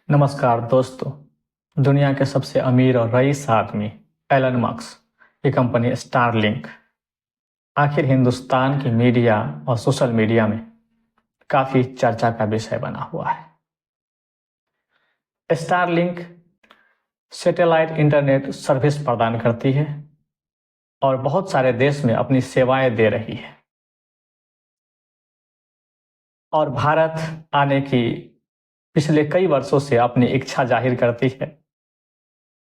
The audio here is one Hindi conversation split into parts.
नमस्कार दोस्तों। दुनिया के सबसे अमीर और रईस आदमी एलन मस्क की कंपनी स्टारलिंक आखिर हिंदुस्तान की मीडिया और सोशल मीडिया में काफ़ी चर्चा का विषय बना हुआ है। स्टारलिंक सैटेलाइट इंटरनेट सर्विस प्रदान करती है और बहुत सारे देश में अपनी सेवाएं दे रही है और भारत आने की पिछले कई वर्षों से अपनी इच्छा जाहिर करती है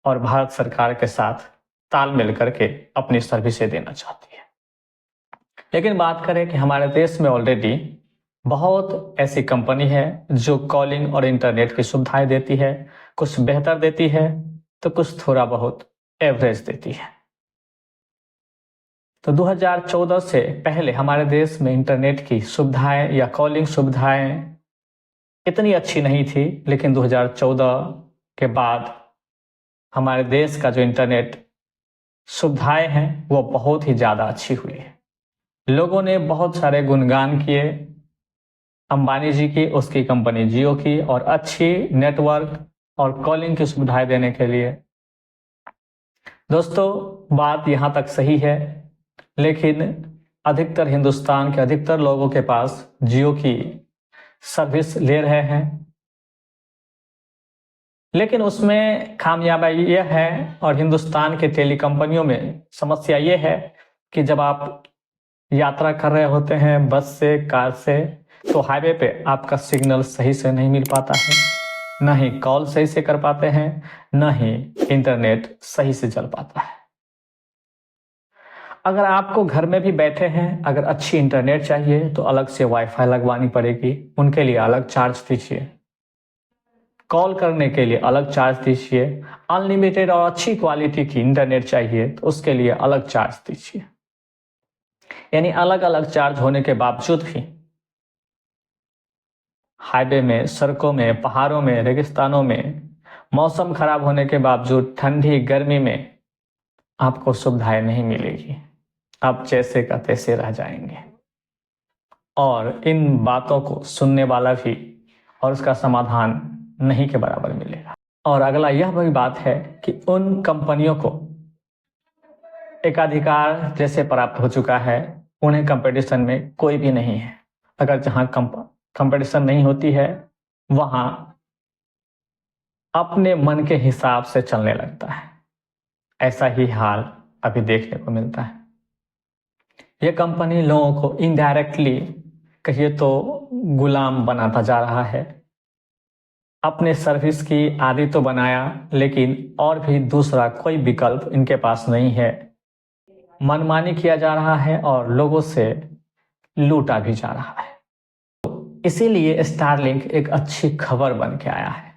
और भारत सरकार के साथ तालमेल करके अपनी सर्विसें देना चाहती है। लेकिन बात करें कि हमारे देश में ऑलरेडी बहुत ऐसी कंपनी है जो कॉलिंग और इंटरनेट की सुविधाएं देती है, कुछ बेहतर देती है तो कुछ थोड़ा बहुत एवरेज देती है। तो 2014 से पहले हमारे देश में इंटरनेट की सुविधाएं या कॉलिंग सुविधाएं इतनी अच्छी नहीं थी, लेकिन 2014 के बाद हमारे देश का जो इंटरनेट सुविधाएं हैं वो बहुत ही ज़्यादा अच्छी हुई है। लोगों ने बहुत सारे गुणगान किए अंबानी जी की, उसकी कंपनी जियो की और अच्छी नेटवर्क और कॉलिंग की सुविधाएं देने के लिए। दोस्तों, बात यहाँ तक सही है, लेकिन अधिकतर हिंदुस्तान के अधिकतर लोगों के पास जियो की सर्विस ले रहे हैं, लेकिन उसमें कामयाबी यह है और हिंदुस्तान के टेली कंपनियों में समस्या यह है कि जब आप यात्रा कर रहे होते हैं बस से, कार से, तो हाईवे पे आपका सिग्नल सही से नहीं मिल पाता है, न ही कॉल सही से कर पाते हैं, न ही इंटरनेट सही से चल पाता है। अगर आपको घर में भी बैठे हैं, अगर अच्छी इंटरनेट चाहिए तो अलग से वाईफाई लगवानी पड़ेगी, उनके लिए अलग चार्ज दीजिए। कॉल करने के लिए अलग चार्ज दीजिए। अनलिमिटेड और अच्छी क्वालिटी की इंटरनेट चाहिए तो उसके लिए अलग चार्ज दीजिए। यानी अलग अलग चार्ज होने के बावजूद भी हाईवे में, सड़कों में, पहाड़ों में, रेगिस्तानों में, मौसम खराब होने के बावजूद ठंडी गर्मी में आपको सुविधाएं नहीं मिलेगी। आप जैसे का तैसे रह जाएंगे और इन बातों को सुनने वाला भी और उसका समाधान नहीं के बराबर मिलेगा। और अगला यह भी बात है कि उन कंपनियों को एकाधिकार जैसे प्राप्त हो चुका है, उन्हें कंपटीशन में कोई भी नहीं है। अगर जहां कंपटीशन नहीं होती है वहां अपने मन के हिसाब से चलने लगता है। ऐसा ही हाल अभी देखने को मिलता है। यह कंपनी लोगों को इनडायरेक्टली कहिए तो गुलाम बनाता जा रहा है। अपने सर्विस की आदि तो बनाया, लेकिन और भी दूसरा कोई विकल्प इनके पास नहीं है। मनमानी किया जा रहा है और लोगों से लूटा भी जा रहा है। इसीलिए स्टारलिंक एक अच्छी खबर बन के आया है।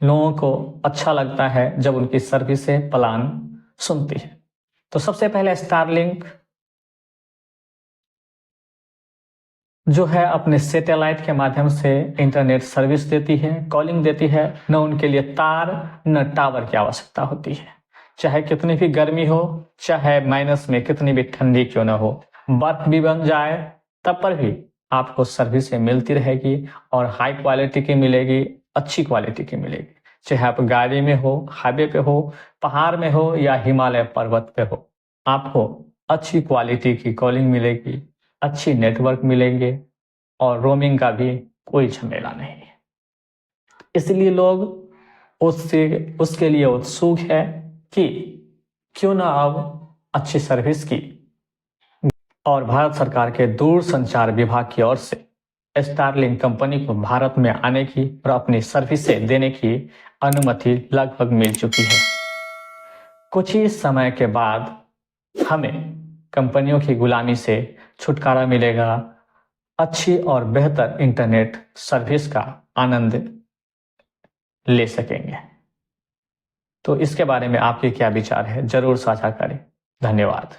लोगों को अच्छा लगता है जब उनकी सर्विसें, प्लान सुनती है। तो सबसे पहले स्टारलिंक जो है अपने सैटेलाइट के माध्यम से इंटरनेट सर्विस देती है, कॉलिंग देती है। न उनके लिए तार न टावर की आवश्यकता होती है। चाहे कितनी भी गर्मी हो, चाहे माइनस में कितनी भी ठंडी क्यों न हो, बर्फ भी बन जाए, तब पर भी आपको सर्विसें मिलती रहेगी और हाई क्वालिटी की मिलेगी, अच्छी क्वालिटी की मिलेगी। चाहे आप गाड़ी में हो, हाईवे पे हो, पहाड़ में हो या हिमालय पर्वत पे हो, आपको अच्छी क्वालिटी की कॉलिंग मिलेगी, अच्छी नेटवर्क मिलेंगे और रोमिंग का भी कोई झमेला नहीं है। इसलिए लोग उसके लिए उत्सुक है कि क्यों ना अब अच्छी सर्विस की। और भारत सरकार के दूर संचार विभाग की ओर से स्टारलिंक कंपनी को भारत में आने की और अपनी सर्विसें देने की अनुमति लगभग मिल चुकी है। कुछ ही समय के बाद हमें कंपनियों की गुलामी से छुटकारा मिलेगा, अच्छी और बेहतर इंटरनेट सर्विस का आनंद ले सकेंगे। तो इसके बारे में आपके क्या विचार है, जरूर साझा करें। धन्यवाद।